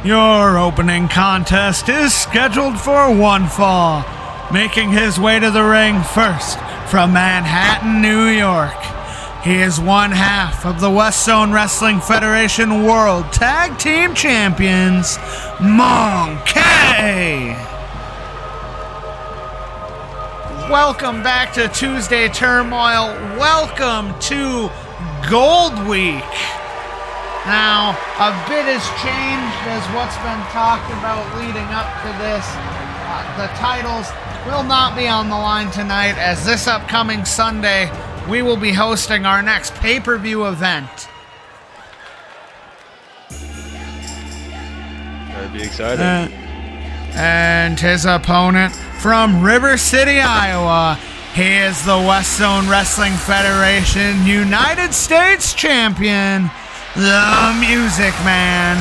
Your opening contest is scheduled for one fall. Making his way to the ring first from Manhattan, New York. He is one half of the WestZone Wrestling Federation World Tag Team Champions, Mon-K. Welcome back to Tuesday Turmoil. Welcome to Gold Week. Now, a bit has changed as what's been talked about leading up to this. The titles will not be on the line tonight, as this upcoming Sunday, we will be hosting our next pay-per-view event. That'd be exciting. And his opponent from River City, Iowa, he is the WestZone Wrestling Federation United States Champion, the Music Man,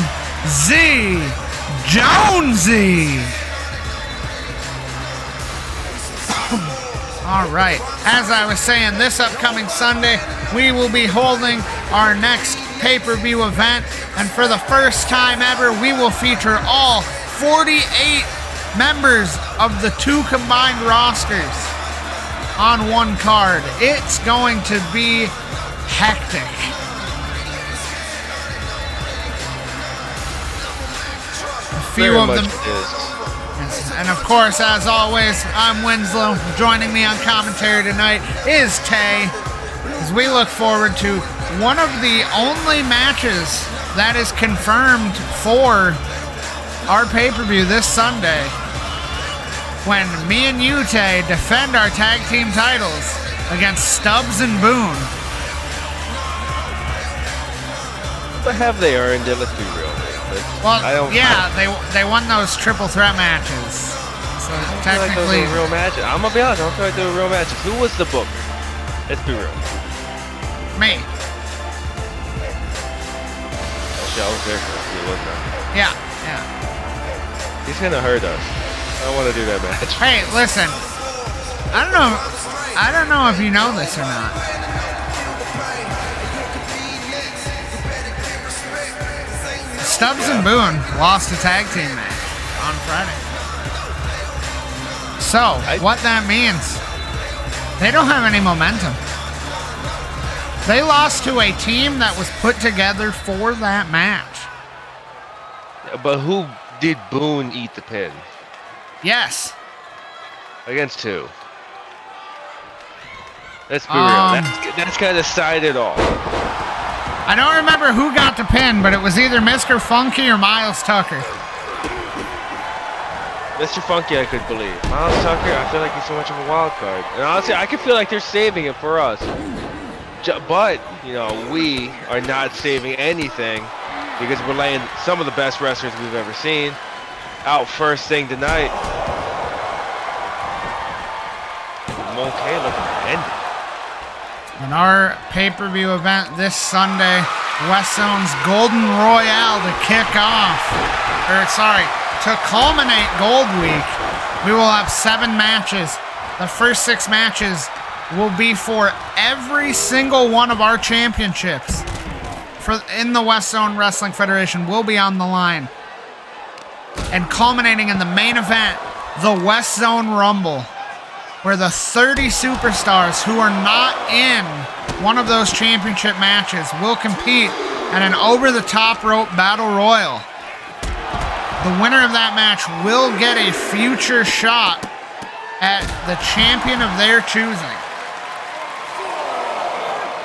Jonesy. All right, as I was saying, this upcoming Sunday, we will be holding our next pay-per-view event, and for the first time ever, we will feature all 48 members of the two combined rosters on one card. It's going to be hectic. A few of them. And of course, as always, I'm Winslow. Joining me on commentary tonight is Tay, as we look forward to one of the only matches that is confirmed for our pay-per-view this Sunday, when me and you, Tay, defend our tag team titles against Stubbs and Boone. What have they earned it? Let's be real. Well, they won those triple threat matches. So technically, like those were real matches. I'm gonna be honest, I don't feel like they were real matches. Who was the booker? Let's be real. Me. I was there for you, wasn't I? Yeah. He's gonna hurt us. I don't want to do that match. Hey, listen. I don't know if you know this or not. Stubbs and Boone lost a tag team match on Friday. So, what that means, they don't have any momentum. They lost to a team that was put together for that match. But who did Boone eat the pin? Yes. Against who? Let's be real. That's kind of sided off. I don't remember who got the pin, but it was either Mr. Funky or Miles Tucker. Mr. Funky, I could believe. Miles Tucker, I feel like he's so much of a wild card. And honestly, I can feel like they're saving it for us. But, you know, we are not saving anything because we're laying some of the best wrestlers we've ever seen out first thing tonight. Mon-K looking ended. In our pay-per-view event this Sunday, WestZone's Golden Royale to culminate Gold Week. We will have 7 matches. The first 6 matches will be for every single one of our championships in the WestZone Wrestling Federation will be on the line. And culminating in the main event, the WestZone Rumble, where the 30 superstars who are not in one of those championship matches will compete in an over-the-top rope battle royal. The winner of that match will get a future shot at the champion of their choosing.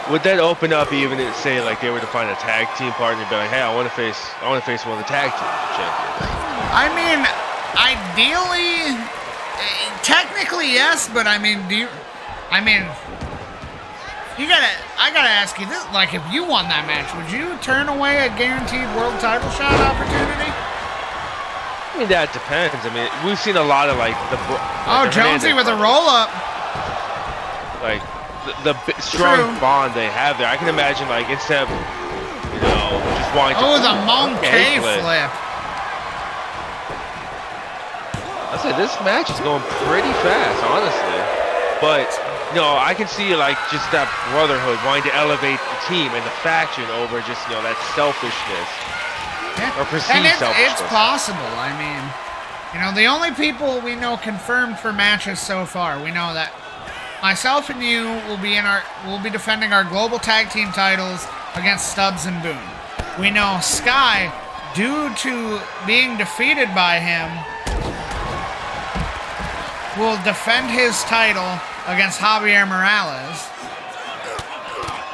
Would that open up even if, say, like they were to find a tag team partner and be like, hey, I want to face one of the tag team champions? I mean, ideally, technically yes, but I mean, I gotta ask you this: like, if you won that match, would you turn away a guaranteed world title shot opportunity? I mean, that depends. I mean, we've seen a lot of like the Jonesy with a roll up, like the strong bond they have there. I can imagine, like, instead of just wanting to the Mon-K flip. I said this match is going pretty fast, honestly. But I can see like just that brotherhood wanting to elevate the team and the faction over just that selfishness. Yeah, Or perceived it's selfishness. possible. I mean, you know, the only people we know confirmed for matches so far, we know that myself and you will be defending our global tag team titles against Stubbs and Boone. We know Sky, due to being defeated by him, will defend his title against Javier Morales.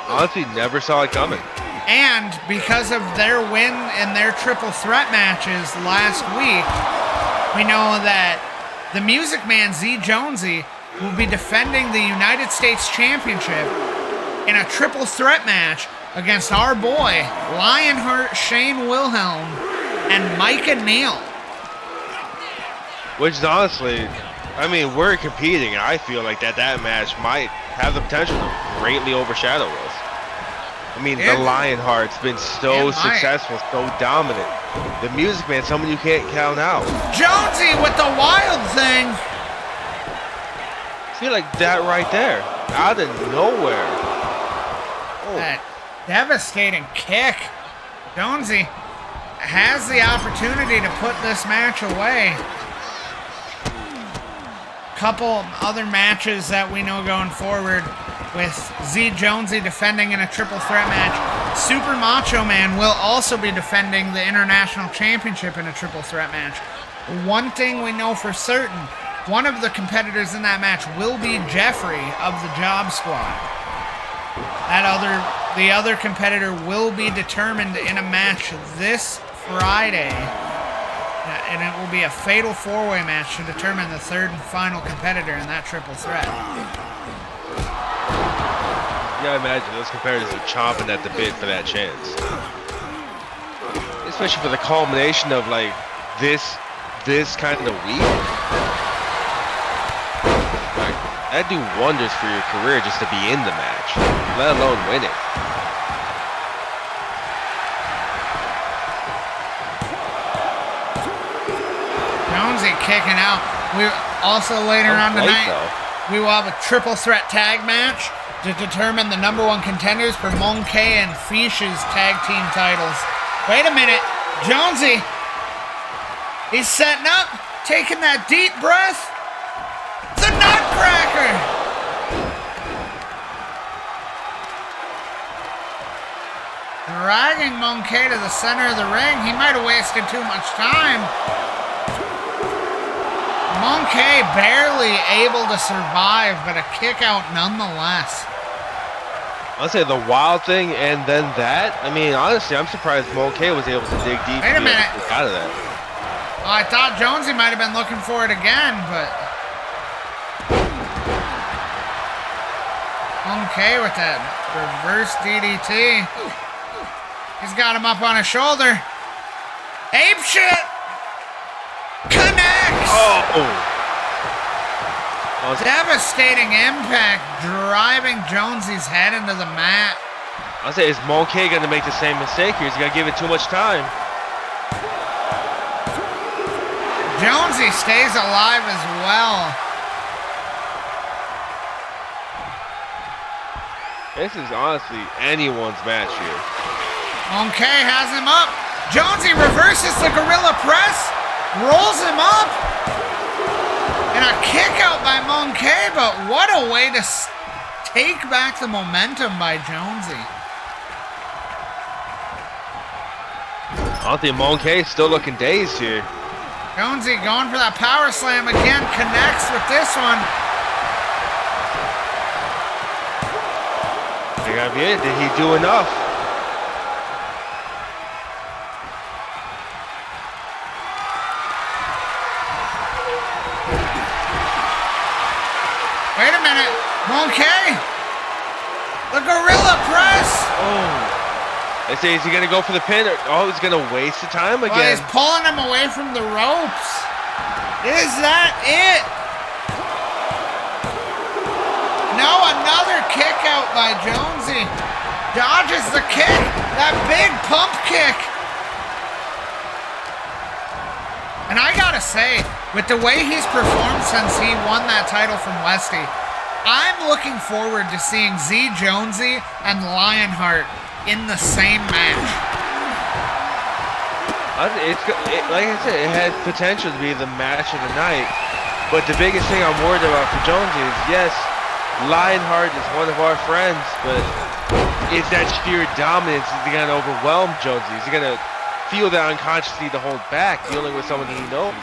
Honestly, never saw it coming. And because of their win in their triple threat matches last week, we know that the Music Man Z Jonesy will be defending the United States Championship in a triple threat match against our boy, Lionheart Shane Wilhelm and Micah Neal. Which is honestly, I mean, we're competing, and I feel like that match might have the potential to greatly overshadow us. I mean, the Lionheart's been so successful, so dominant. The Music Man, someone you can't count out. Jonesy with the wild thing. See, like that right there, out of nowhere. Oh. That devastating kick. Jonesy has the opportunity to put this match away. Couple other matches that we know going forward with Z Jonesy defending in a triple threat match. Super Macho Man will also be defending the International Championship in a triple threat match. One thing we know for certain, one of the competitors in that match will be Jeffrey of the Job Squad. The other competitor will be determined in a match this Friday. And it will be a fatal four-way match to determine the third and final competitor in that triple threat. You gotta imagine those competitors are chomping at the bit for that chance. Especially for the culmination of like this kind of week. Like, that'd do wonders for your career just to be in the match, let alone win it. Jonesy kicking out. We also later on tonight, we will have a triple threat tag match to determine the #1 contenders for Mon-K and FEEEEESH's tag team titles. Wait a minute, Jonesy. He's setting up, taking that deep breath. The Nutcracker. Dragging Mon-K to the center of the ring. He might have wasted too much time. Mon-K barely able to survive, but a kick out nonetheless. I'll say the wild thing and then that. I mean, honestly, I'm surprised Mon-K was able to dig deep. Wait a minute. Out of that. Oh, I thought Jonesy might have been looking for it again, but Mon-K with that reverse DDT. He's got him up on his shoulder. Ape shit! Connects! Oh! Devastating impact, driving Jonesy's head into the mat. I'll say, is Mon-K going to make the same mistake here? Is he going to give it too much time? Jonesy stays alive as well. This is honestly anyone's match here. Mon-K has him up. Jonesy reverses the gorilla press, rolls him up. And a kick out by Mon-K, but what a way to take back the momentum by Jonesy. I think Mon-K is still looking dazed here. Jonesy going for that power slam again, connects with this one. That gotta be it. Did he do enough? Wait a minute, Mon-K, the gorilla press. Oh. They say, is he gonna go for the pin? Or, oh, he's gonna waste the time again. Well, he's pulling him away from the ropes. Is that it? No, another kick out by Jonesy. Dodges the kick, that big pump kick. And I gotta say, with the way he's performed since he won that title from Westy, I'm looking forward to seeing Z Jonesy and Lionheart in the same match. Like I said, it had potential to be the match of the night. But the biggest thing I'm worried about for Jonesy is, yes, Lionheart is one of our friends, but is that sheer dominance, is he going to overwhelm Jonesy? Is he going to feel that unconsciously to hold back, dealing with someone he knows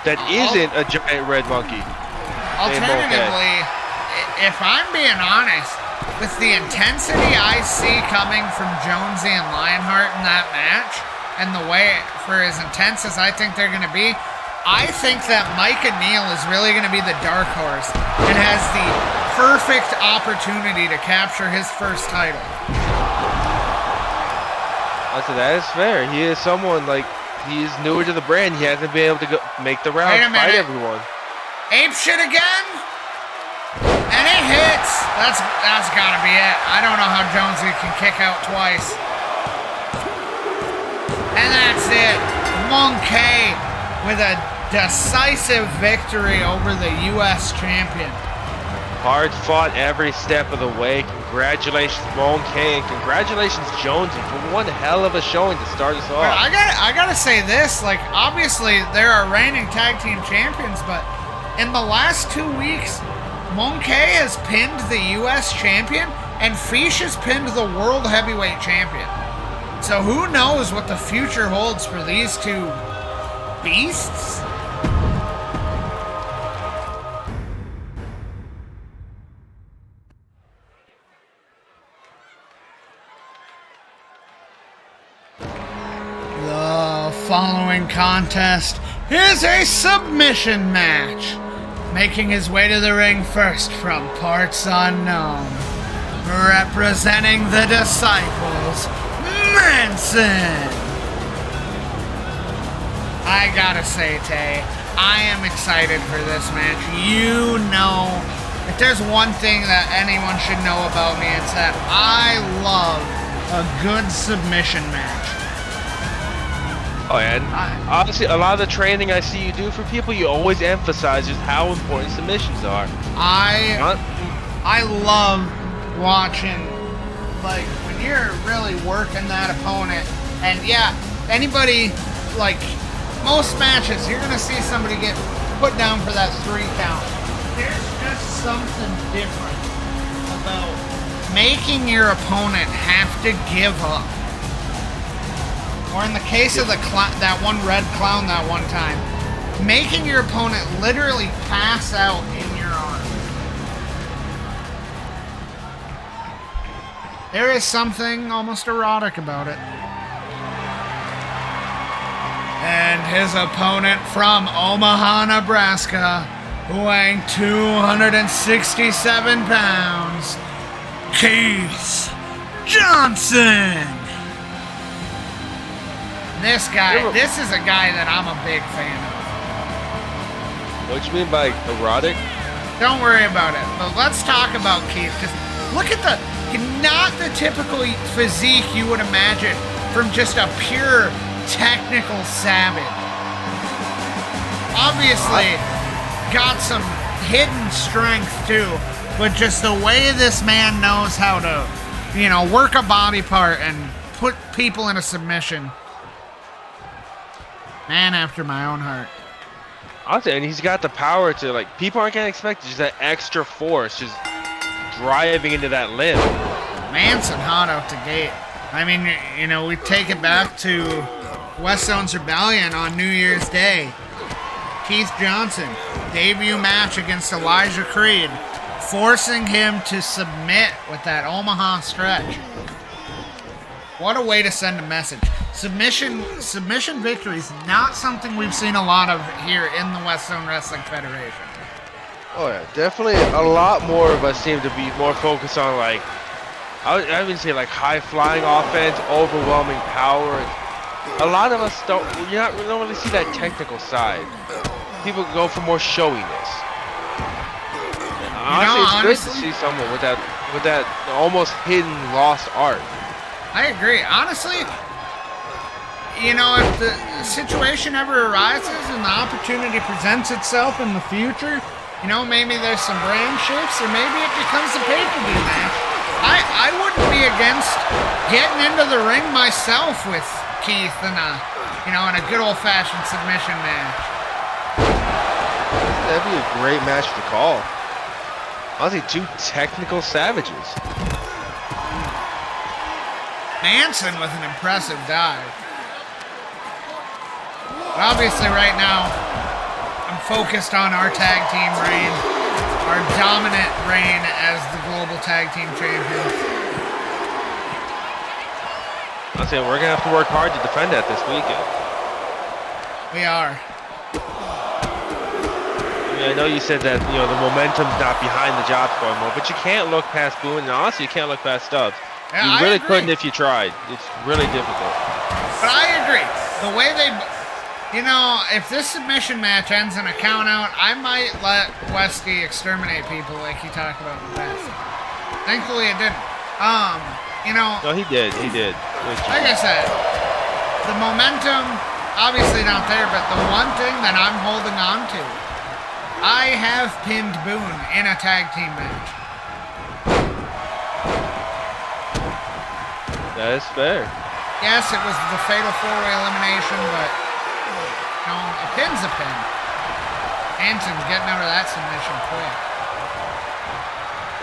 that isn't a giant red monkey? Alternatively, if I'm being honest, with the intensity I see coming from Jonesy and Lionheart in that match, and the way, for as intense as I think they're going to be, I think that Micah Neal is really going to be the dark horse and has the perfect opportunity to capture his first title. So that is fair. He is someone, like, he is newer to the brand. He hasn't been able to make the round, fight everyone. Ape shit again? And it hits. That's gotta be it. I don't know how Jonesy can kick out twice. And that's it. Mon-K with a decisive victory over the U.S. champion. Hard fought every step of the way. Congratulations, Mon-K, and congratulations, Jonesy, for one hell of a showing to start us off. I gotta say this, like, obviously there are reigning tag team champions, but in the last 2 weeks, Mon-K has pinned the U.S. champion, and FEEEEESH has pinned the world heavyweight champion. So who knows what the future holds for these two beasts? The following contest is a submission match. Making his way to the ring first from parts unknown, representing the Disciples, Manson. I gotta say, Tay, I am excited for this match. You know, if there's one thing that anyone should know about me, it's that I love a good submission match. Oh, and obviously, a lot of the training I see you do for people, you always emphasize just how important submissions are. I love watching, like, when you're really working that opponent, and yeah, anybody, like, most matches, you're gonna see somebody get put down for that 3 count. There's just something different about making your opponent have to give up. Or in the case of that one red clown that one time, making your opponent literally pass out in your arms. There is something almost erotic about it. And his opponent from Omaha, Nebraska, weighing 267 pounds, Kaos Johnson. This is a guy that I'm a big fan of. What you mean by erotic? Don't worry about it, but let's talk about Keith. Just look at not the typical physique you would imagine from just a pure technical savage. Obviously, got some hidden strength too, but just the way this man knows how to, work a body part and put people in a submission. Man after my own heart. And he's got the power to, like, people aren't going to expect just that extra force just driving into that limb. Manson hot out the gate. I mean, we take it back to WestZone's Rebellion on New Year's Day. Keith Johnson, debut match against Elijah Creed, forcing him to submit with that Omaha stretch. What a way to send a message. Submission victories, not something we've seen a lot of here in the WestZone Wrestling Federation. Oh yeah, definitely a lot more of us seem to be more focused on, like, I would say, like, high-flying offense, overwhelming power. A lot of us don't really see that technical side. People go for more showiness. Honestly, it's good to see someone with that almost hidden, lost art. I agree. Honestly, if the situation ever arises and the opportunity presents itself in the future, maybe there's some brand shifts or maybe it becomes a pay-per-view match. I wouldn't be against getting into the ring myself with Keith in a, in a good old-fashioned submission match. That'd be a great match to call. Honestly, two technical savages. Manson with an impressive dive. But obviously right now, I'm focused on our tag team reign, our dominant reign as the global tag team champions. I'll say we're gonna have to work hard to defend that this weekend. We are. I know you said that, the momentum's not behind the job anymore, but you can't look past Boone, and honestly, you can't look past Stubbs. Yeah, you really couldn't if you tried. It's really difficult. But I agree. The way they, if this submission match ends in a count out, I might let Westy exterminate people like he talked about in the past. Thankfully, it didn't. No, he did. He did. Like I said, the momentum, obviously not there, but the one thing that I'm holding on to, I have pinned Boone in a tag team match. That is fair. Yes, it was the fatal four-way elimination, but a pin's a pin. Hanson's getting out of that submission quick.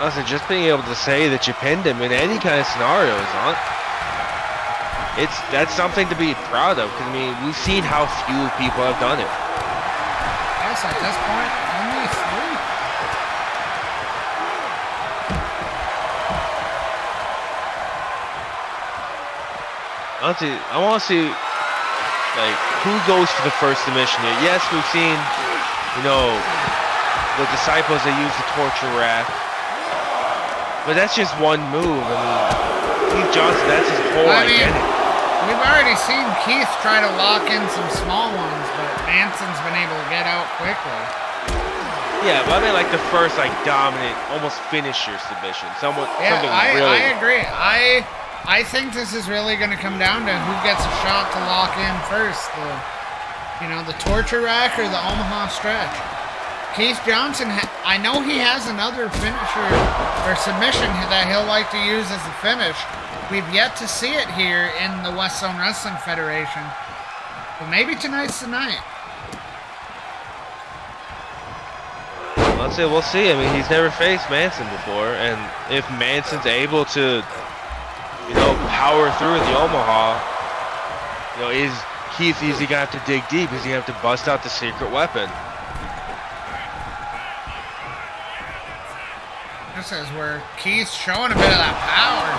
Also, just being able to say that you pinned him in any kind of scenario that's something to be proud of. Because we've seen how few people have done it. Yes, at this point, only 3. Honestly, I want to see, who goes for the first submission here. Yes, we've seen, the Disciples that use the torture rack. But that's just one move. Keith Johnson, that's his whole identity. We've already seen Keith try to lock in some small ones, but Manson's been able to get out quickly. Yeah, but the first, dominant, almost finisher submission. Something really... I agree. I think this is really going to come down to who gets a shot to lock in first. The torture rack or the Omaha stretch. Keith Johnson, I know he has another finisher or submission that he'll like to use as a finish. We've yet to see it here in the WestZone Wrestling Federation. But maybe tonight's the night. Let's say we'll see. He's never faced Manson before, and if Manson's able to, power through the Omaha, is Keith easy gonna have to dig deep? Is he gonna have to bust out the secret weapon? This is where Keith's showing a bit of that power.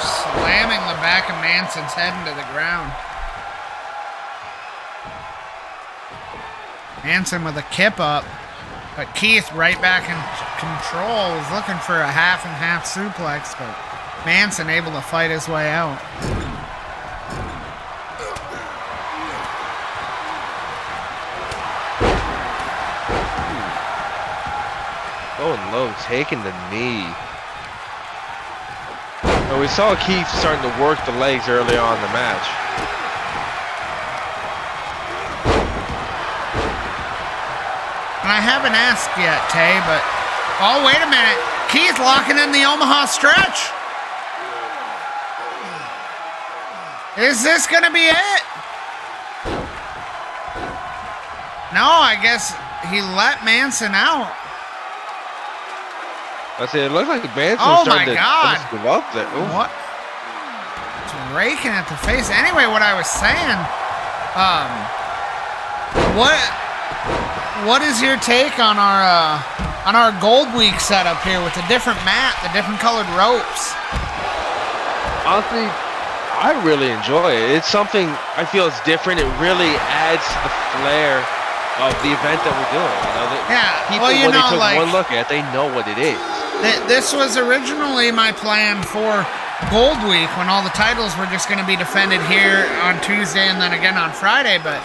Slamming the back of Manson's head into the ground. Manson with a kip up, but Keith right back in control, was looking for a half and half suplex, but Manson able to fight his way out. Going low, taking the knee. And we saw Keith starting to work the legs early on in the match. And I haven't asked yet, Tay, but... Oh, wait a minute. Keith locking in the Omaha stretch. Is this going to be it? No, I guess he let Manson out. I said it looked like Manson was starting to give up there. Ooh. What? It's raking at the face. Anyway, what I was saying, what is your take on our Gold Week setup here with the different mat, the different colored ropes? Honestly, I really enjoy it. It's something I feel is different. It really adds to the flair of the event that we're doing. People, when they took one look at it, they know what it is. This was originally my plan for Gold Week when all the titles were just going to be defended here on Tuesday and then again on Friday. But,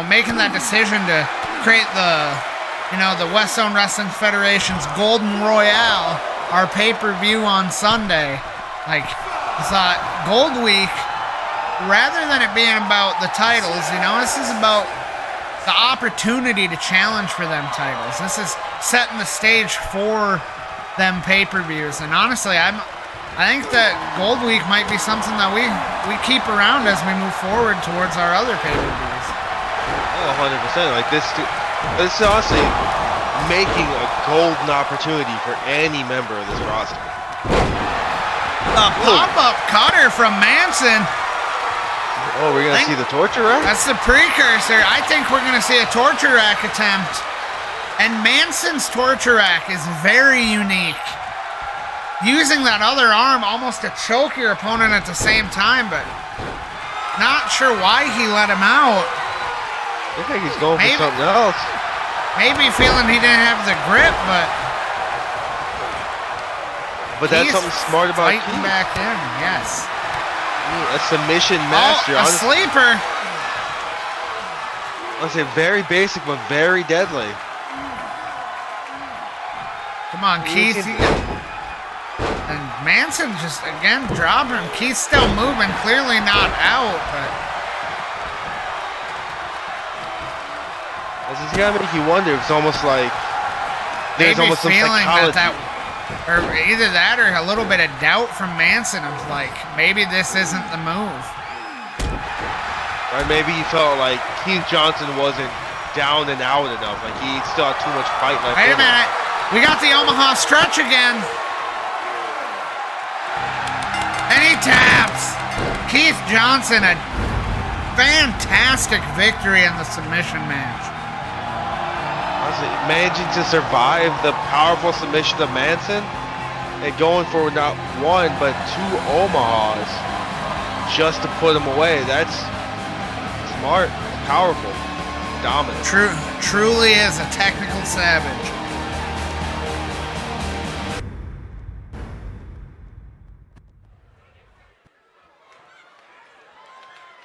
making that decision to create the WestZone Wrestling Federation's Golden Royale, our pay-per-view on Sunday, I thought Gold Week, rather than it being about the titles, this is about the opportunity to challenge for them titles. This is setting the stage for them pay-per-views. And honestly, I think that Gold Week might be something that we keep around as we move forward towards our other pay-per-views. Oh, 100%. Like this is honestly making a golden opportunity for any member of this roster. A pop-up cutter from Manson. Oh, we're gonna see the torture rack? That's the precursor. I think we're gonna see a torture rack attempt. And Manson's torture rack is very unique. Using that other arm almost to choke your opponent at the same time, but not sure why he let him out. I think he's going for something else. Maybe feeling he didn't have the grip, but that's something smart about Keith. Fighting back in, yes. A submission master. Oh, a sleeper. I'll say very basic, but very deadly. Come on, Keith. And Manson just, again, dropping him. Keith's still moving, clearly not out, but this is gonna make you wonder. It's almost like there's maybe almost some feeling psychology. or either that or a little bit of doubt from Manson of like, maybe this isn't the move. Or maybe he felt like Keith Johnson wasn't down and out enough. Like he still had too much fight left. Wait a minute. We got the Omaha stretch again. And he taps. Keith Johnson, a fantastic victory in the submission match. Honestly, managing to survive the powerful submission of Manson and going for not one but 2 Omahas just to put him away. That's smart, powerful, dominant. Truly is a technical savage.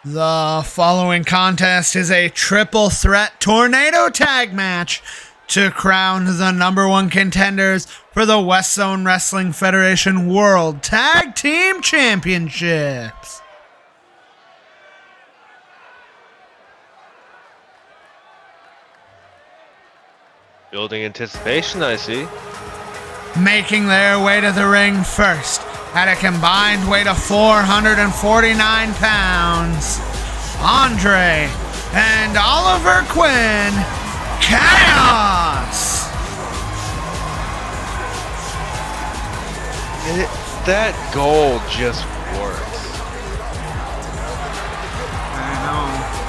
The following contest is a triple threat tornado tag match to crown the #1 contenders for the WestZone Wrestling Federation World Tag Team Championships. Building anticipation, I see. Making their way to the ring first, at a combined weight of 449 pounds, Andre and Oliver Quinn, Kaos! That gold just works. I know.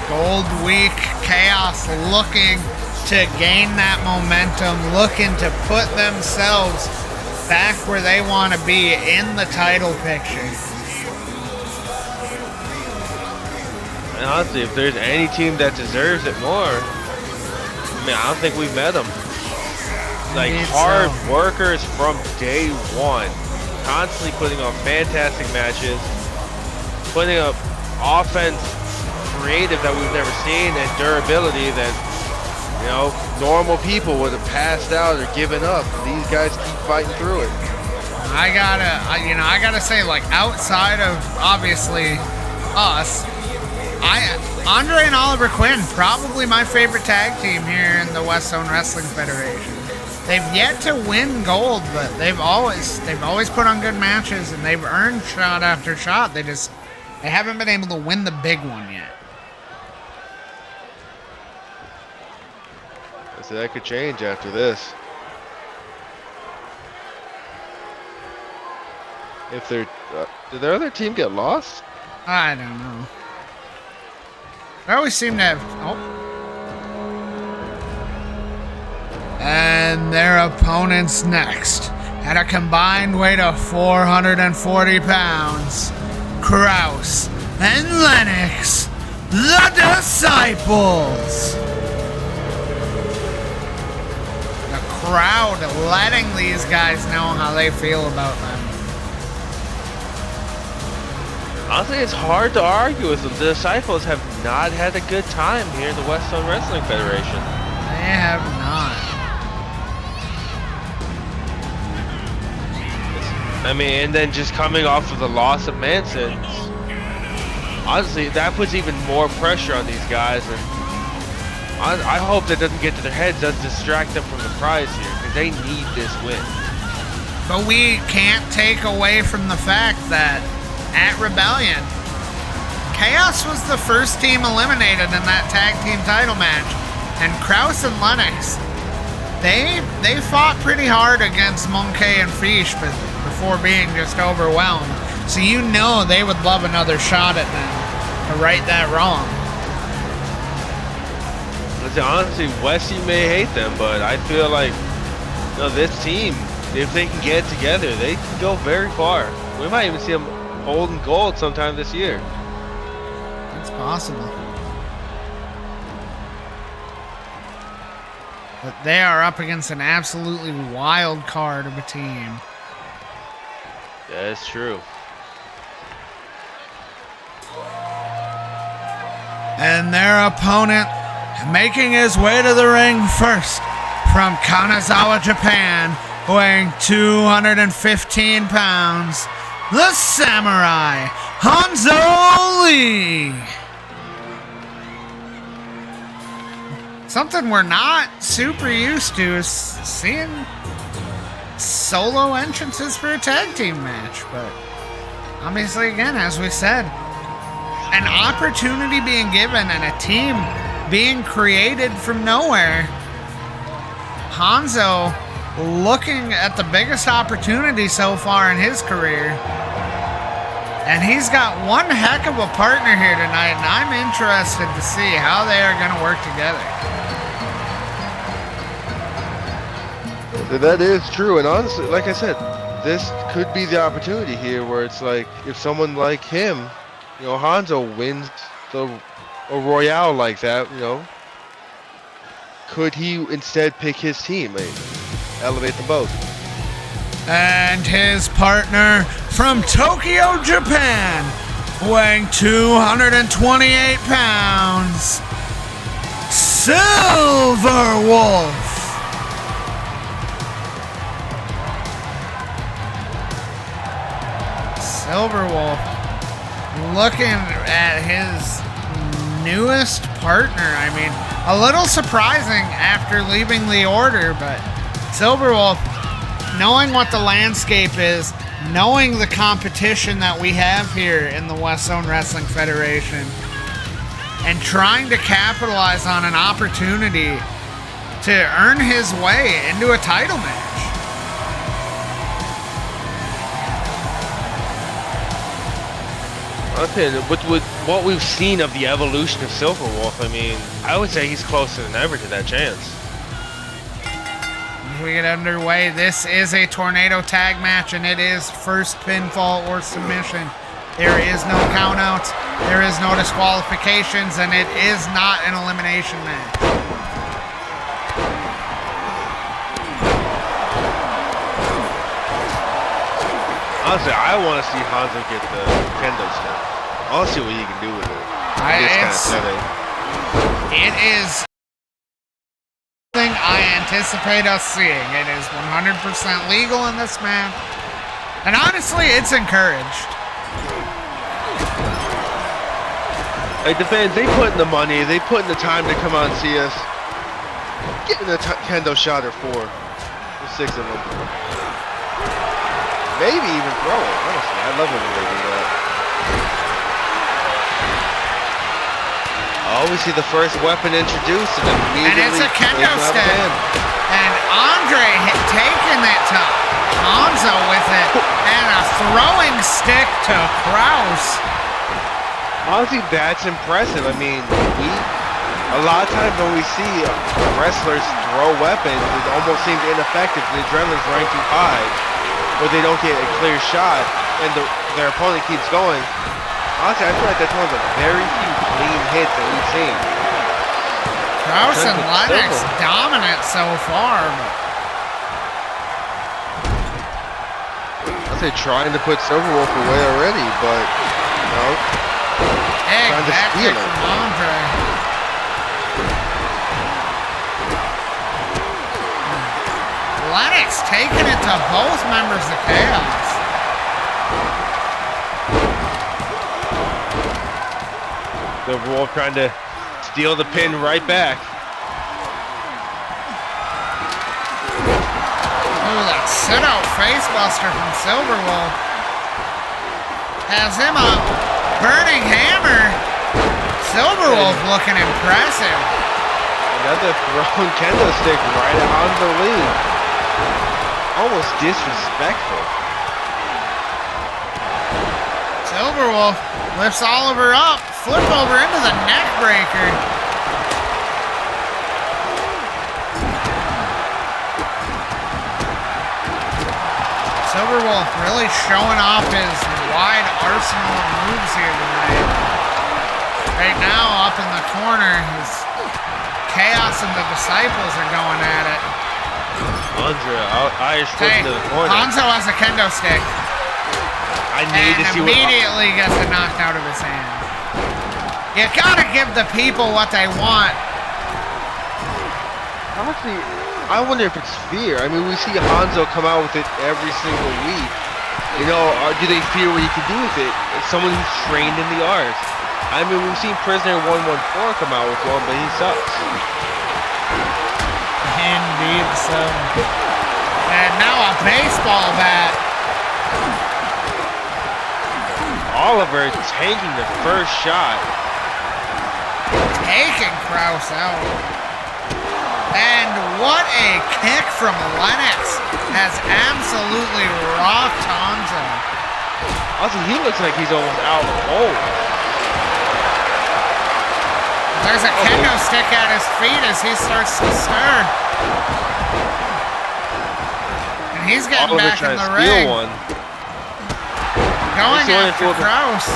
Gold Week, Kaos looking to gain that momentum, looking to put themselves back where they want to be in the title picture. And honestly, if there's any team that deserves it more, I mean, I don't think we've met them. Like hard workers from day one, constantly putting on fantastic matches, putting up offense creative that we've never seen, and durability that, you know, normal people would have passed out or given up. These guys keep fighting through it. I gotta say, like, outside of obviously us, Andre and Oliver Quinn, probably my favorite tag team here in the WestZone Wrestling Federation. They've yet to win gold, but they've always put on good matches and they've earned shot after shot. They haven't been able to win the big one yet. So that could change after this. If they're, did their other team get lost? I don't know. They always seem to have. Oh. And their opponents next, at a combined weight of 440 pounds, Krauss and Lennox, the Disciples. The crowd letting these guys know how they feel about them. Honestly, it's hard to argue with them. The Disciples have not had a good time here in the WestZone Wrestling Federation. They have not. I mean, and then just coming off of the loss of Manson, honestly, that puts even more pressure on these guys. And I hope that doesn't get to their heads, doesn't distract them from the prize here, because they need this win. But we can't take away from the fact that at Rebellion, Kaos was the first team eliminated in that tag team title match, and Krauss and Lennox, they fought pretty hard against Mon-K and FEEEEESH before being just overwhelmed. So you know they would love another shot at them to right that wrong. Honestly, Westy may hate them, but I feel like this team, if they can get together, they can go very far. We might even see them holding gold sometime this year. It's possible. But they are up against an absolutely wild card of a team. Yeah, it's true. And their opponent, making his way to the ring first, from Kanazawa, Japan, weighing 215 pounds, the Samurai, Hanzo Lee. Something we're not super used to is seeing solo entrances for a tag team match, but obviously, again, as we said, an opportunity being given and a team being created from nowhere. Hanzo looking at the biggest opportunity so far in his career. And he's got one heck of a partner here tonight, and I'm interested to see how they are going to work together. That is true, and honestly, like I said, this could be the opportunity here where it's like, if someone like him, Hanzo wins a Royale like that, could he instead pick his team, elevate them both? And his partner from Tokyo, Japan, weighing 228 pounds, Silver Wolf. Silver Wolf looking at his newest partner. I mean, a little surprising after leaving the order, but Silver Wolf, knowing what the landscape is, knowing the competition that we have here in the WestZone Wrestling Federation, and trying to capitalize on an opportunity to earn his way into a title match. With what we've seen of the evolution of Silver Wolf, I mean, I would say he's closer than ever to that chance. As we get underway, this is a tornado tag match, and it is first pinfall or submission. There is no countouts, there is no disqualifications, and it is not an elimination match. Honestly, I want to see Hanzo get the kendo stick. I want to see what he can do with it. This kind of setting. It is something I anticipate us seeing. It is 100% legal in this match. And honestly, it's encouraged. Like the fans, they put in the money, they put in the time to come out and see us. Getting a kendo shot or 4. There's 6 of them. Maybe even throw it, honestly. I love it when they do that. Oh, we see the first weapon introduced, and immediately... And it's a kendo stick. And Andre taking it to Hanzo with it, and a throwing stick to Krauss. Honestly, that's impressive. I mean, a lot of times when we see wrestlers throw weapons, it almost seems ineffective. The adrenaline's running too high, or they don't get a clear shot, and their opponent keeps going. Honestly, I feel like that's one of the very few clean hits that we've seen. Krauss and Lennox dominant so far, but I'd say trying to put Silver Wolf away already, but trying to steal it. From Andre. Lennox taking it to both members of Chaos. Silver Wolf trying to steal the pin right back. Ooh, that sit-out facebuster from Silverwolf. Has him up. Burning hammer. Silverwolf looking impressive. Another thrown kendo stick right on the lead. Almost disrespectful. Silverwolf lifts Oliver up. Flip over into the neck breaker. Silverwolf really showing off his wide arsenal of moves here tonight. Right now, up in the corner, his Kaos and the Disciples are going at it. Irish foot into the corner. Hanzo has a kendo stick. I need to see what... immediately gets it knocked out of his hand. You gotta give the people what they want. Honestly, I wonder if it's fear. I mean, we see Hanzo come out with it every single week. You know, do they fear what you can do with it? It's someone who's trained in the art. I mean, we've seen Prisoner 114 come out with one, but he sucks. Indeed, so. And now a baseball bat. Oliver taking the first shot. Taking Krauss out. And what a kick from Lennox has absolutely rocked Hanzo. Also, he looks like he's almost out cold. There's a kendo stick at his feet as he starts to stir. And he's getting back in the ring. One. Going after Krauss.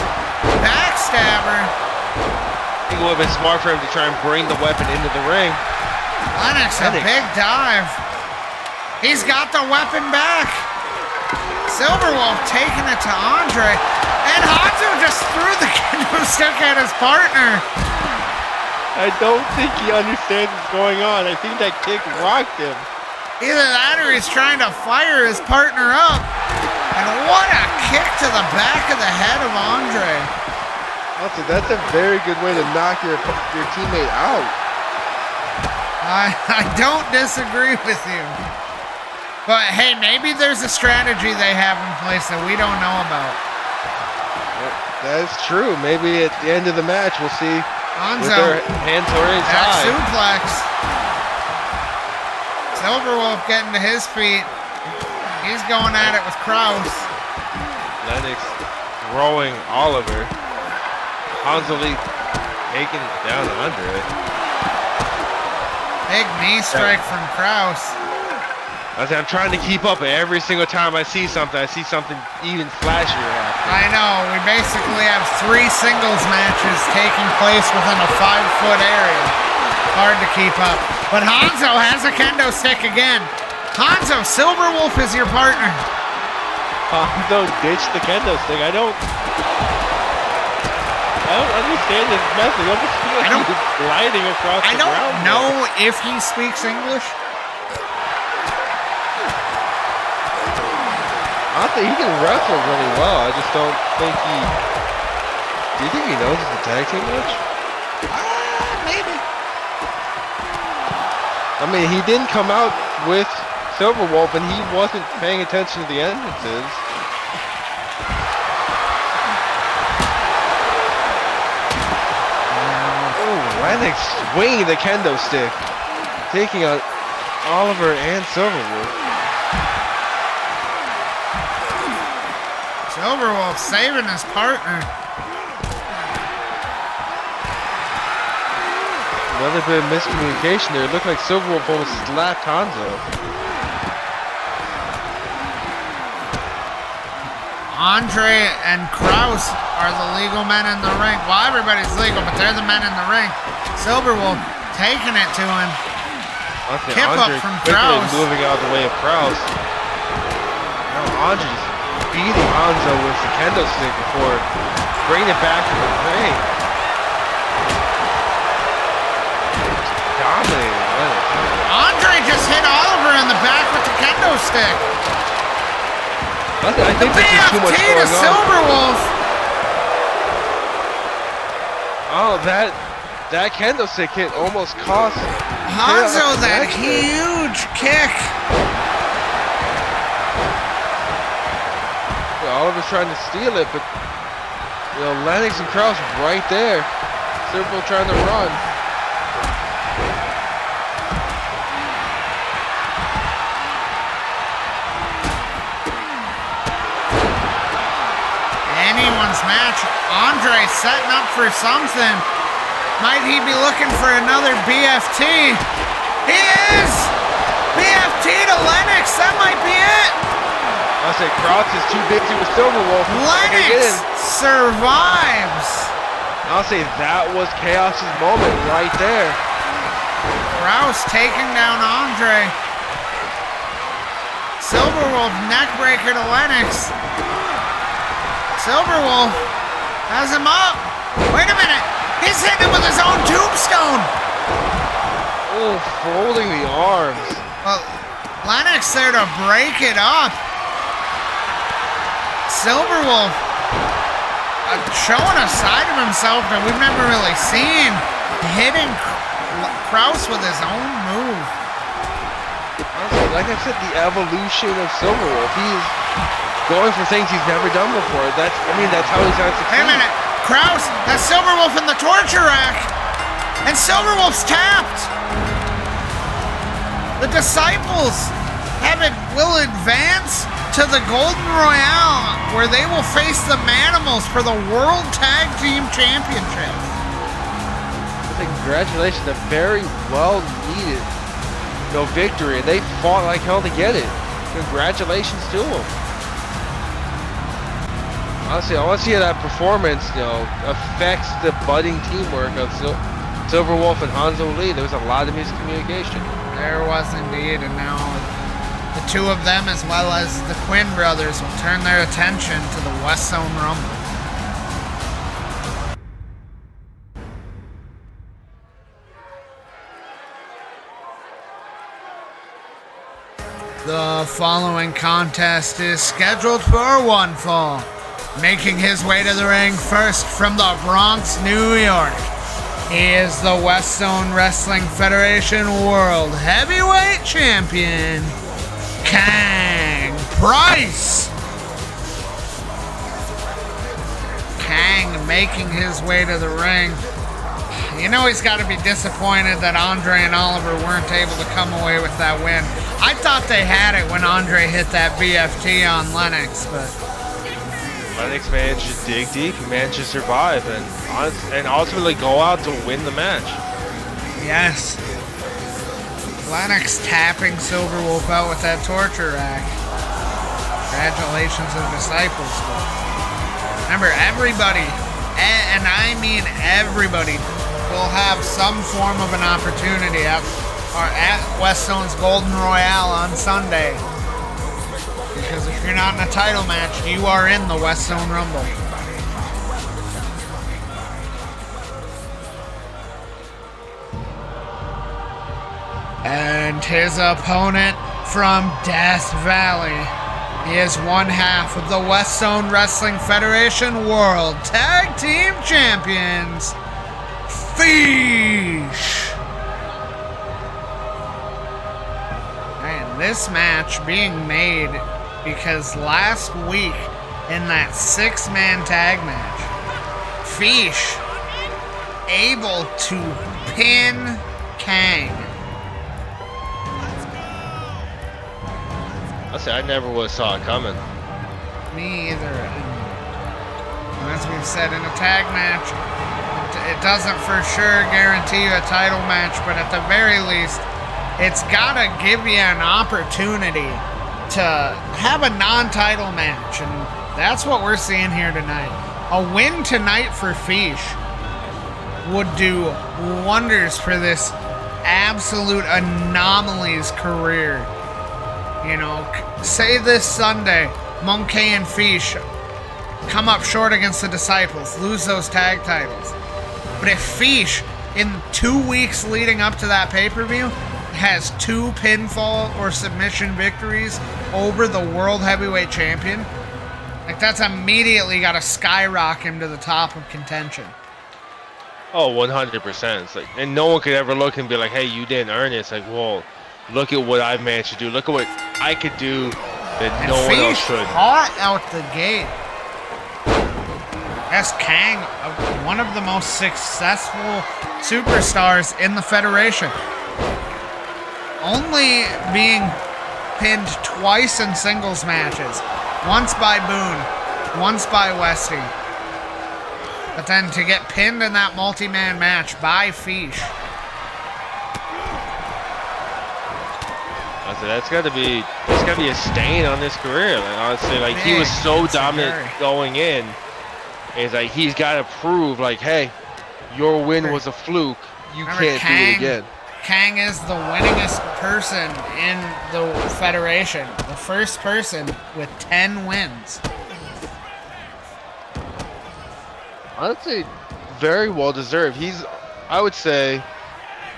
Backstabber. I think it would have been smart for him to try and bring the weapon into the ring. Lennox, a big dive. He's got the weapon back. Silverwolf taking it to Andre. And Hanzo just threw the kendo stick at his partner. I don't think he understands what's going on. I think that kick rocked him. Either that or he's trying to fire his partner up. And what a kick to the back of the head of Andre. Also, that's a very good way to knock your teammate out. I don't disagree with you. But hey, maybe there's a strategy they have in place that we don't know about. That's true. Maybe at the end of the match we'll see Hanzo, with their hands raised high. Suplex. Silverwolf getting to his feet. He's going at it with Krauss. Lennox throwing Oliver. Hanzo taking it down under it. Big knee strike from Krauss. I'm trying to keep up, but every single time I see something even flashier happening. I know. We basically have 3 singles matches taking place within a 5-foot area. Hard to keep up. But Hanzo has a kendo stick again. Hanzo, Silverwolf is your partner. Hanzo ditched the kendo stick. I don't understand this message. I almost feel like he's gliding across the ground. I don't know if he speaks English. I think he can wrestle really well. I just don't think he... Do you think he knows the tag team much? Maybe. I mean, he didn't come out with Silverwolf and he wasn't paying attention to the entrances. Lennox swinging the kendo stick, taking out Oliver and Silverwolf. Silverwolf saving his partner. Another bit of miscommunication there. It looked like Silverwolf almost slapped Hanzo. Andre and Krauss are the legal men in the ring. Well, everybody's legal, but they're the men in the ring. Silverwolf taking it to him. Kip up from Krauss. Moving out of the way of Krauss. Now Andre's beating Hanzo with the kendo stick before bringing it back to the ring. Dominating Lennox. Andre just hit Oliver in the back with the kendo stick. I think there's just too much going to on. Silverwolf. Oh, that kendo stick hit almost cost Hanzo that huge kick. Oliver's trying to steal it, but you know, Lennox and Krauss right there. Silver trying to run. Anyone's match. Andre setting up for something. Might he be looking for another BFT? He is! BFT to Lennox, that might be it! I say Krauss is too busy with Silverwolf. Lennox survives! I'll say that was Kaos's moment right there. Krauss taking down Andre. Silverwolf neckbreaker to Lennox. Silverwolf has him up. Wait a minute. He's hitting him with his own tombstone. Oh, folding the arms. Well, Lennox there to break it up. Silverwolf showing a side of himself that we've never really seen. Hitting Krauss with his own move. Honestly, like I said, the evolution of Silverwolf. He's going for things he's never done before. That's how he's going to succeed. Wait a minute. Krauss has Silverwolf in the torture rack. And Silverwolf's tapped. The Disciples will advance to the Golden Royale, where they will face the Manimals for the World Tag Team Championship. Congratulations, a very well needed victory. They fought like hell to get it. Congratulations to them. Honestly, I want to see how that performance, affects the budding teamwork of Silverwolf and Hanzo Lee. There was a lot of miscommunication. There was indeed, and now the two of them, as well as the Quinn brothers, will turn their attention to the WestZone Rumble. The following contest is scheduled for one fall. Making his way to the ring first from the Bronx, New York, he is the WestZone Wrestling Federation World Heavyweight Champion, Kang Price. Kang making his way to the ring. You know he's got to be disappointed that Andre and Oliver weren't able to come away with that win. I thought they had it when Andre hit that BFT on Lennox, but Lennox managed to dig deep, he managed to survive, and ultimately go out to win the match. Yes. Lennox tapping Silverwolf out with that torture rack. Congratulations to the Disciples. Remember, everybody, and I mean everybody, will have some form of an opportunity at WestZone's Golden Royale on Sunday. Because if you're not in a title match, you are in the WestZone Rumble. And his opponent from Death Valley, he is one half of the WestZone Wrestling Federation World Tag Team Champions, FEEEEEESH. And this match being made because last week in that 6-man tag match, FEEEEEESH able to pin Kang. I never would have saw it coming. Me either. And as we've said, in a tag match, it doesn't for sure guarantee you a title match, but at the very least, it's got to give you an opportunity to have a non-title match, and that's what we're seeing here tonight. A win tonight for FEEEEEESH would do wonders for this absolute anomaly's career. You know, say this Sunday, Mon-K and FEEEEEESH come up short against the Disciples, lose those tag titles. But if FEEEEEESH, in 2 weeks leading up to that pay-per-view, has 2 pinfall or submission victories over the World Heavyweight Champion, like, that's immediately got to skyrocket him to the top of contention. Oh, 100%. It's like, and no one could ever look and be like, hey, you didn't earn it. It's like, well, look at what I've managed to do. Look at what I could do that And no one else Fish could. hot out the gate. Yes, Kang, one of the most successful superstars in the Federation. Only being pinned twice in singles matches. Once by Boone, once by Westy. But then to get pinned in that multi-man match by Fish. That's got to be a stain on his career. Like, honestly, like he was so dominant going in. It's like he's got to prove, like, hey, your win was a fluke. You can't do it again. Kang is the winningest person in the Federation. The first person with 10 wins. I'd say very well deserved. He's, I would say,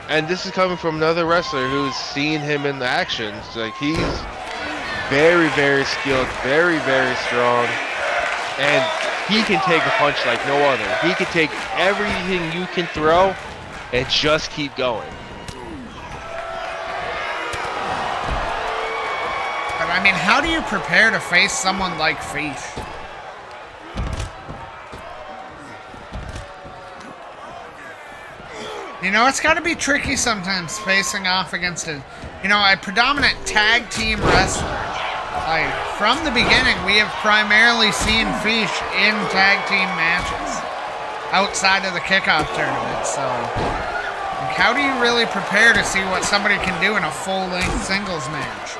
and this is coming from another wrestler who's seen him in the actions. Like he's very, very skilled, very, very strong, and he can take a punch like no other. He can take everything you can throw and just keep going. But I mean, how do you prepare to face someone like Fish? You know, it's got to be tricky sometimes facing off against a predominant tag team wrestler. Like, from the beginning, we have primarily seen Fish in tag team matches outside of the kickoff tournament. So, like, how do you really prepare to see what somebody can do in a full-length singles match?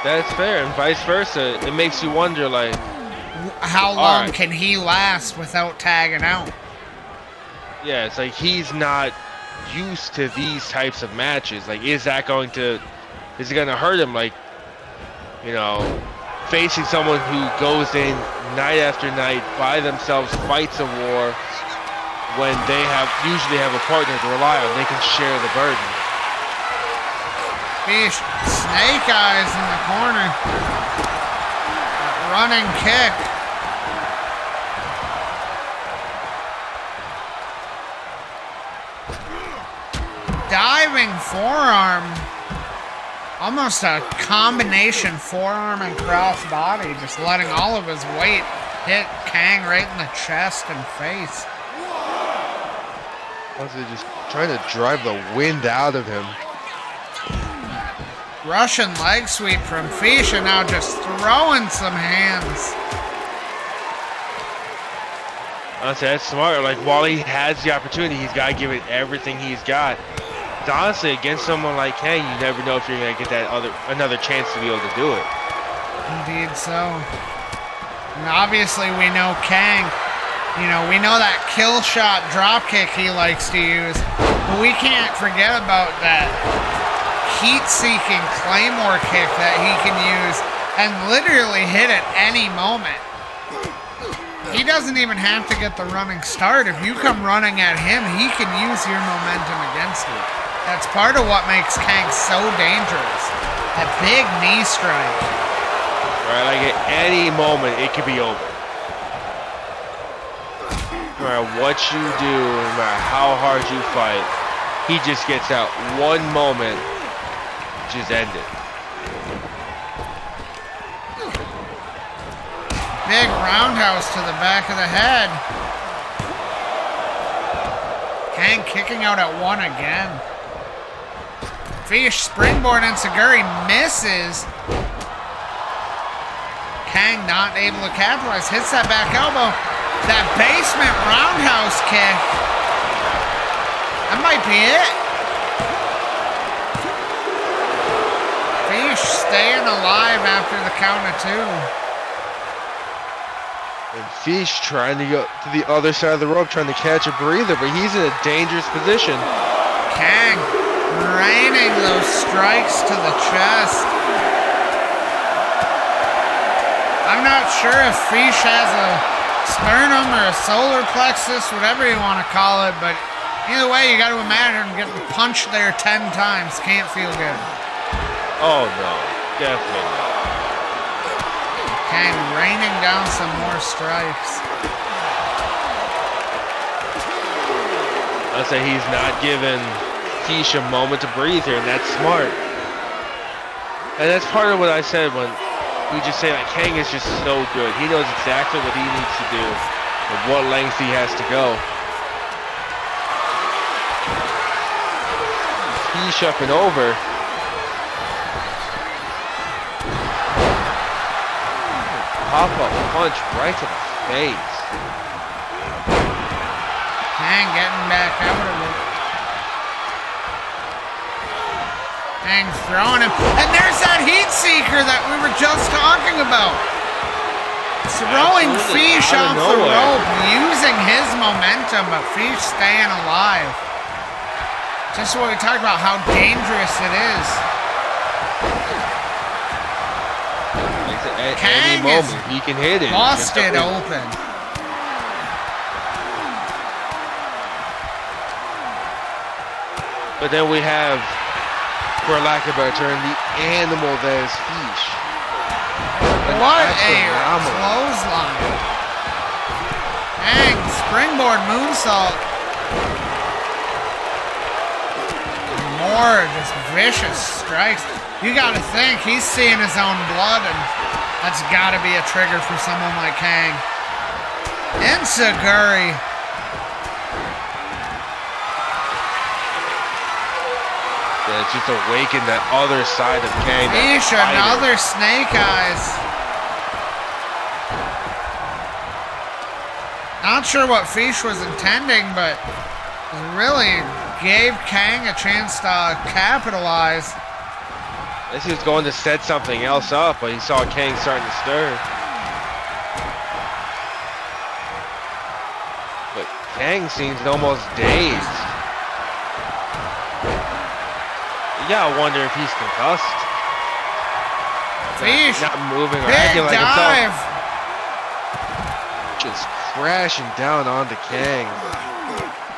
That's fair, and vice versa. It makes you wonder, like, how long can he last without tagging out? Yeah, it's like he's not used to these types of matches. Like, is it going to hurt him? Like, you know, facing someone who goes in night after night by themselves, fights a war, when they usually have a partner to rely on, they can share the burden. Fish, snake eyes in the corner. Running kick. Diving forearm. Almost a combination forearm and cross body. Just letting all of his weight hit Kang right in the chest and face. Honestly, just trying to drive the wind out of him. Russian leg sweep from Fish, and now just throwing some hands. Honestly, that's smart. Like, while he has the opportunity, he's got to give it everything he's got. Honestly, against someone like Kang, you never know if you're going to get that another chance to be able to do it. Indeed so. And obviously, we know Kang. You know, we know that kill shot drop kick he likes to use. But we can't forget about that heat-seeking Claymore kick that he can use and literally hit at any moment. He doesn't even have to get the running start. If you come running at him, he can use your momentum against you. That's part of what makes Kang so dangerous. That big knee strike. Right, like at any moment, it could be over. No matter what you do, no matter how hard you fight, he just gets out one moment, just end it. Big roundhouse to the back of the head. Kang kicking out at one again. Fish springboard enziguri misses. Kang not able to capitalize. Hits that back elbow. That basement roundhouse kick. That might be it. Fish staying alive after the count of two. And Fish trying to go to the other side of the rope, trying to catch a breather, but he's in a dangerous position. Kang raining those strikes to the chest. I'm not sure if Fish has a sternum or a solar plexus, whatever you want to call it, but either way, you got to imagine getting punched there 10 times. Can't feel good. Oh no, definitely not. Kang raining down some more strikes. I'll say he's not giving Fish a moment to breathe here, and that's smart. And that's part of what I said when we just say like Kang is just so good. He knows exactly what he needs to do and what length he has to go. He's up and over. Pop-up punch right to the face. Kang getting back out of it. Kang's throwing him. And there's that heat seeker that we were just talking about. Throwing Fish off the rope, using his momentum, but Fish staying alive. Just what we talked about, how dangerous it is. At Kang any moment, he can hit it. Busted open. But then we have, for lack of a better term, the animal that is Fish. What a clothesline. Kang, springboard moonsault. More just vicious strikes. You gotta think, he's seeing his own blood, and that's gotta be a trigger for someone like Kang. Enziguri. Yeah, it's just awakened that other side of Kang. Fish, another snake eyes. Not sure what Fish was intending, but really gave Kang a chance to capitalize. I guess he was going to set something else up, but he saw Kang starting to stir. But Kang seems almost dazed. You gotta wonder if he's concussed. Fish, not moving or big acting like dive. himself. Just crashing down onto Kang.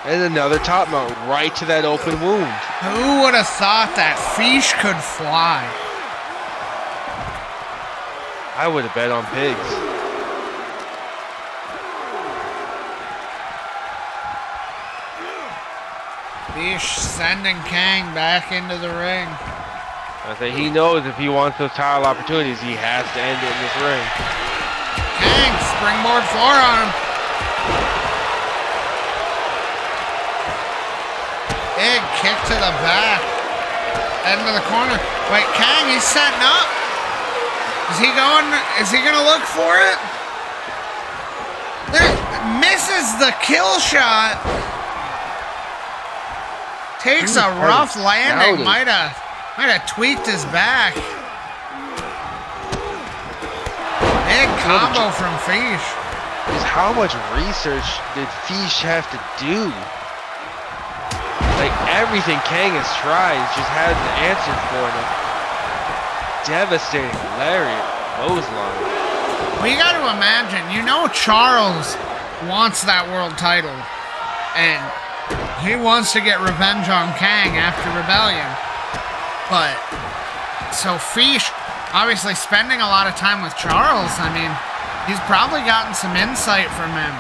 And another top mount right to that open wound. Who would have thought that Fish could fly? I would have bet on pigs. Fish sending Kang back into the ring. I say he knows if he wants those title opportunities, he has to end it in this ring. Kang, springboard floor on him. Big kick to the back. Into the corner. Wait, Kang, he's setting up. Is he gonna look for it? There, misses the kill shot. Takes a rough landing. Might have tweaked his back. Big combo from Fish. Just how much research did Fish have to do? Like everything Kang has tried just hasn't answered for him. Devastating lariat, clothesline. Well, you got to imagine, Charles wants that world title, and he wants to get revenge on Kang after Rebellion. But so Fish, obviously spending a lot of time with Charles. I mean, he's probably gotten some insight from him.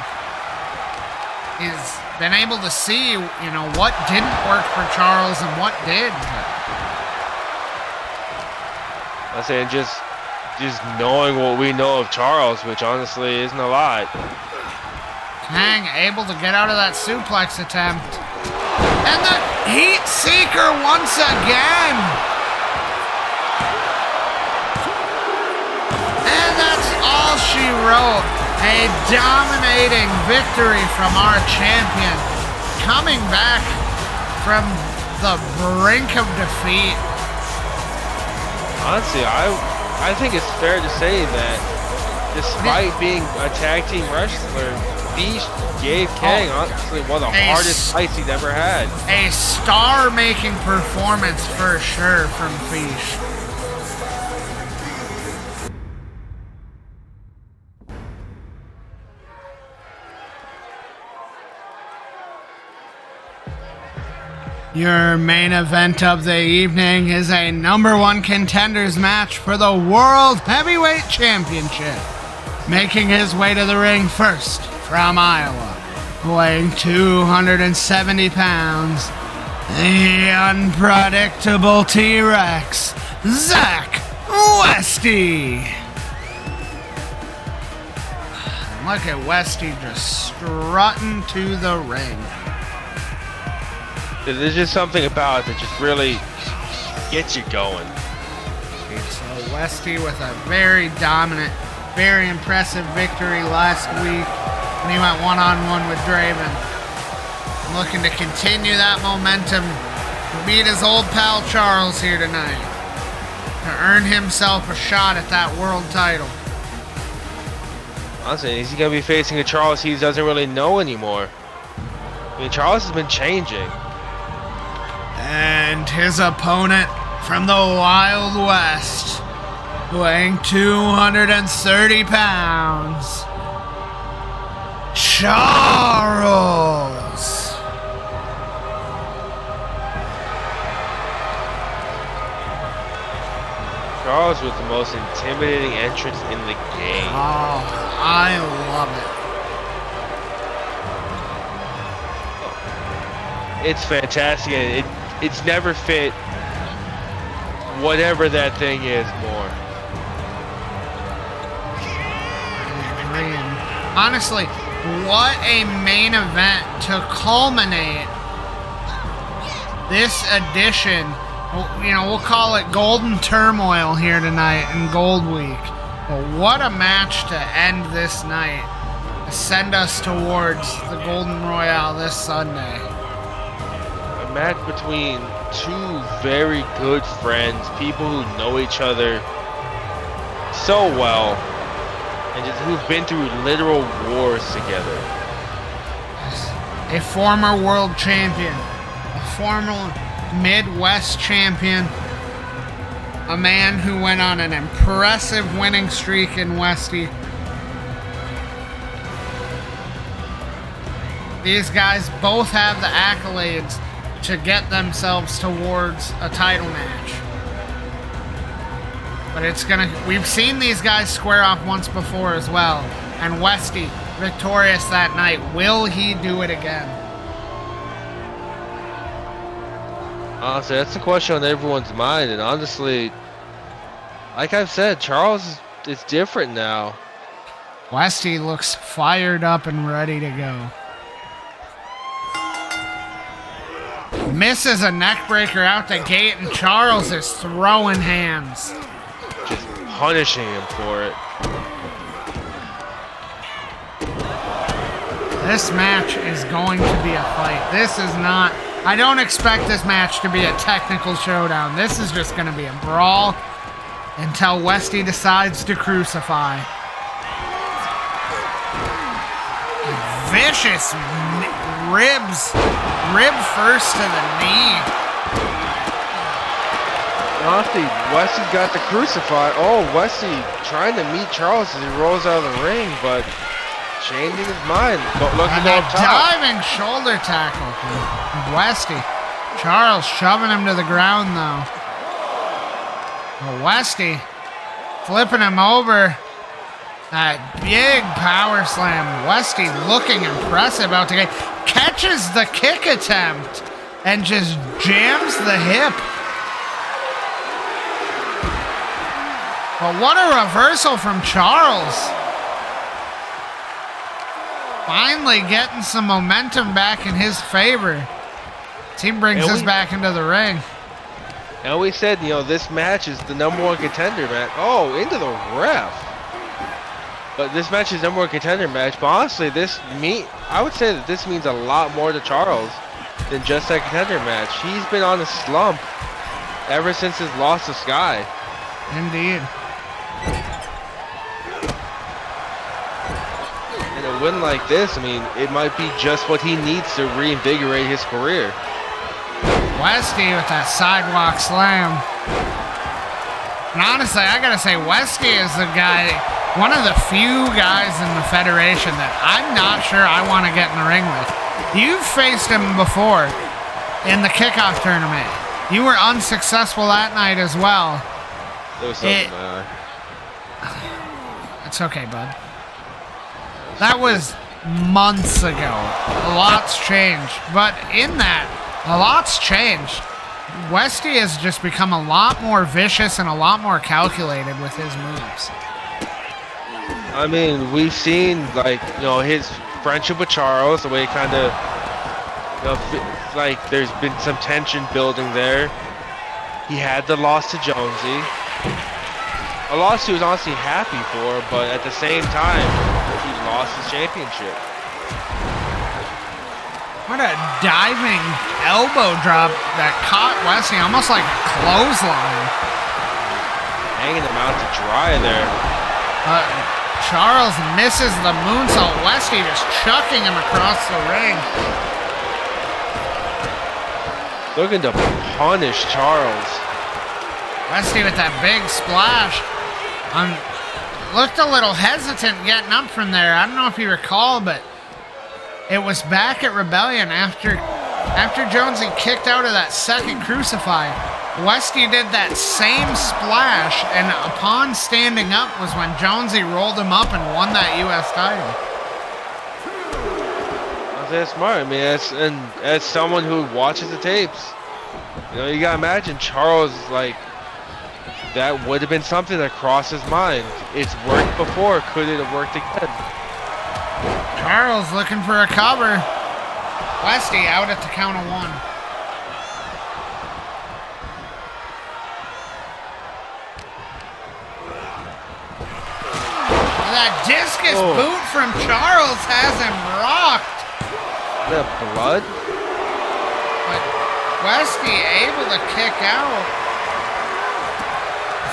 He's been able to see, what didn't work for Charles and what did. I'm saying just knowing what we know of Charles, which honestly isn't a lot. Kang able to get out of that suplex attempt. And the heat seeker once again. And that's all she wrote. A dominating victory from our champion, coming back from the brink of defeat. Honestly, I think it's fair to say that despite being a tag team wrestler, Fish gave Kang honestly one of the hardest fights he'd ever had. A star-making performance for sure from Fish. Your main event of the evening is a #1 contenders match for the World Heavyweight Championship. Making his way to the ring first from Iowa, weighing 270 pounds, the unpredictable T-Rex, Zach Westy. Look at Westy just strutting to the ring. There's just something about it that just really gets you going. So Westy with a very dominant, very impressive victory last week when he went one-on-one with Draven. Looking to continue that momentum to beat his old pal Charles here tonight to earn himself a shot at that world title. Honestly, is he going to be facing a Charles he doesn't really know anymore? I mean, Charles has been changing. And his opponent from the Wild West, weighing 230 pounds, Charles. Charles with the most intimidating entrance in the game. Oh, I love it. It's fantastic, and it's never fit whatever that thing is more. Honestly, what a main event to culminate this edition. You know, we'll call it Golden Turmoil here tonight in Gold Week. But what a match to end this night. To send us towards the Golden Royale this Sunday. A match between two very good friends, people who know each other so well, and just who've been through literal wars together. A former world champion, a former Midwest champion, a man who went on an impressive winning streak in Westy. These guys both have the accolades to get themselves towards a title match. But we've seen these guys square off once before as well. And Westy victorious that night. Will he do it again? Honestly, that's the question on everyone's mind, and honestly, like I've said, Charles is different now. Westy looks fired up and ready to go. Misses a neckbreaker out the gate, and Charles is throwing hands. Just punishing him for it. This match is going to be a fight. This is not... I don't expect this match to be a technical showdown. This is just going to be a brawl until Westy decides to crucify. Vicious rib first to the knee. Honestly, Westy's got the crucify. Oh, Westy trying to meet Charles as he rolls out of the ring, but changing his mind. But looking And a up top. diving shoulder tackle from Westy. Charles shoving him to the ground, though. But Westy flipping him over. That big power slam. Westy looking impressive out to get. Catches the kick attempt and just jams the hip. But what a reversal from Charles. Finally getting some momentum back in his favor. Team brings us back into the ring. And we said, you know, this match is the #1 contender match. Oh, into the ref. But this match is #1 contender match. But honestly, I would say that this means a lot more to Charles than just that contender match. He's been on a slump ever since his loss to Sky. Indeed. And a win like this, I mean, it might be just what he needs to reinvigorate his career. Westy with that sidewalk slam. And honestly, I gotta say, Westy is the guy, one of the few guys in the Federation that I'm not sure I want to get in the ring with. You've faced him before in the kickoff tournament. You were unsuccessful that night as well. There was something there. It's okay, bud. That was months ago. A lot's changed. But in that, a lot's changed. Westy has just become a lot more vicious and a lot more calculated with his moves. I mean, we've seen, like, you know, his friendship with Charles, the way it kind of, you know, like, there's been some tension building there. He had the loss to Jonesy. A loss he was honestly happy for, but at the same time, he lost his championship. What a diving elbow drop that caught Westy, almost like a clothesline. Hanging him out to dry there. Charles misses the moonsault. Westy just chucking him across the ring. Looking to punish Charles. Westy with that big splash. Looked a little hesitant getting up from there. I don't know if you recall, but it was back at Rebellion after Jonesy kicked out of that second crucify. Westy did that same splash, and upon standing up was when Jonesy rolled him up and won that U.S. title. That's smart. I mean, as someone who watches the tapes, you know, you gotta imagine Charles, like, that would have been something that crossed his mind. It's worked before. Could it have worked again? Charles looking for a cover. Westy out at the count of 1. That discus boot from Charles has him rocked. The blood? But Westy able to kick out.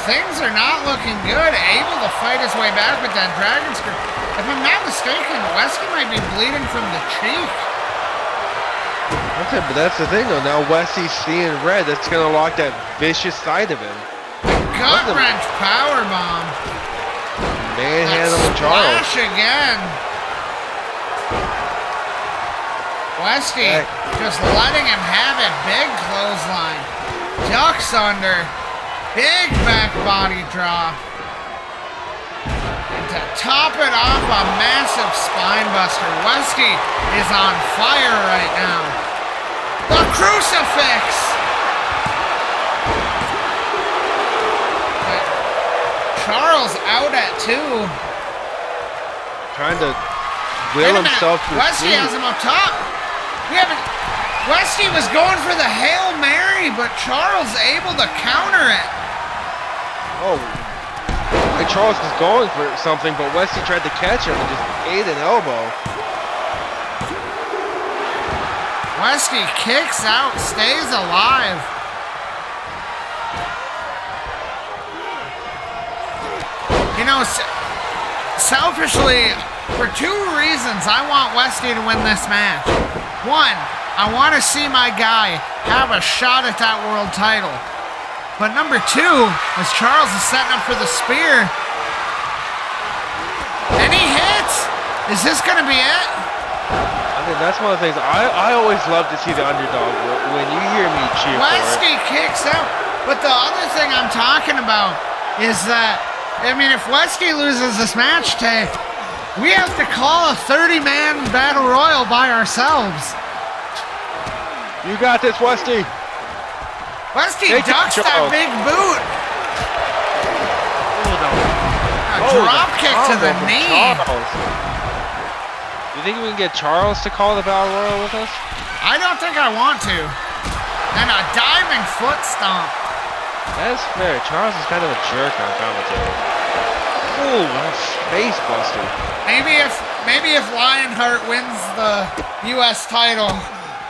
Things are not looking good. Able to fight his way back with that dragon screw. If I'm not mistaken, Westy might be bleeding from the cheek. Okay, but that's the thing though. Now Westy's seeing red. That's gonna lock that vicious side of him. Gut wrench powerbomb. Manhandling Charles. Splash again. Westy just letting him have it. Big clothesline. Ducks under. Big back body drop. And to top it off, a massive spine buster. Westy is on fire right now. The crucifix. But Charles out at 2. Trying to will himself to Westy has him up top. Westy was going for the Hail Mary, but Charles able to counter it. Oh, like Charles was going for something, but Westy tried to catch him and just ate an elbow. Westy kicks out, stays alive. You know, selfishly, for 2 reasons, I want Westy to win this match. 1, I want to see my guy have a shot at that world title. But number 2, as Charles is setting up for the spear, and he hits. Is this going to be it? I mean, that's one of the things I always love to see the underdog when you hear me cheer Westy kicks out. But the other thing I'm talking about is that, I mean, if Westy loses this match today, we have to call a 30-man battle royal by ourselves. You got this, Westy. Westy ducks that big boot. A drop kick to the knee. You think we can get Charles to call the battle royal with us? I don't think I want to. And a diving foot stomp. That's fair. Charles is kind of a jerk on commentary. Ooh, face buster. Maybe if Lionheart wins the U.S. title,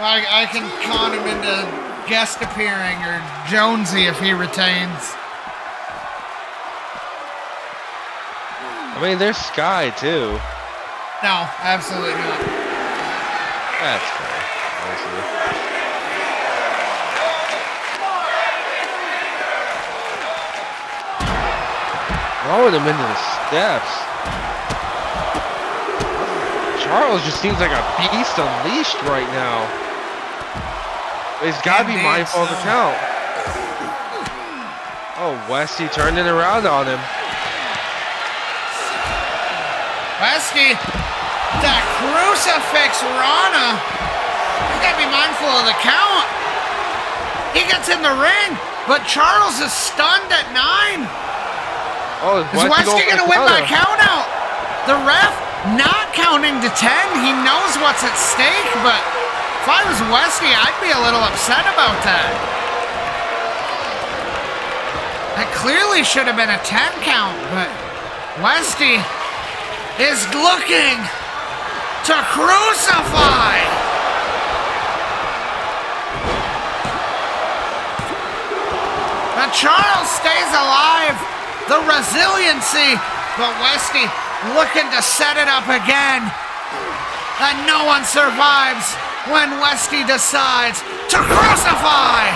I can con him into guest appearing, or Jonesy if he retains. I mean, there's Sky too. No, absolutely not. That's fair, honestly. Throwing him into the steps. Charles just seems like a beast unleashed right now. He's got to be mindful of the count. Oh, Westy turned it around on him. Westy, that crucifix Rana. You got to be mindful of the count. He gets in the ring, but Charles is stunned at 9. Oh, Is Westy gonna win by countout? The ref not counting to 10. He knows what's at stake, but if I was Westy, I'd be a little upset about that. That clearly should have been a 10 count, but Westy is looking to crucify. But Charles stays alive. The resiliency, but Westy looking to set it up again. And no one survives when Westy decides to crucify.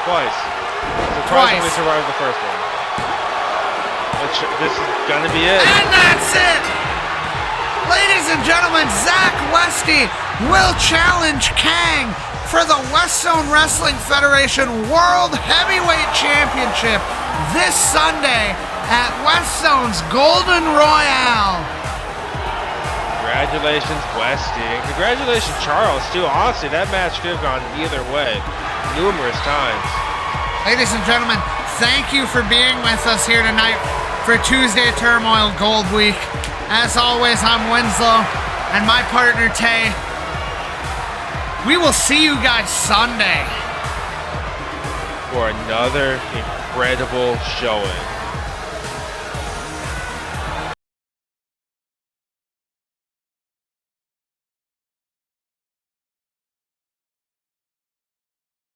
Twice. Surprisingly survived the first one. This is gonna be it. And that's it. Ladies and gentlemen, Zach Westy will challenge Kang for the WestZone Wrestling Federation World Heavyweight Championship this Sunday at WestZone's Golden Royale. Congratulations, Westy. And congratulations, Charles, too. Honestly, that match could have gone either way numerous times. Ladies and gentlemen, thank you for being with us here tonight for Tuesday Turmoil Gold Week. As always, I'm Winslow and my partner, Tay. We will see you guys Sunday for another incredible showing.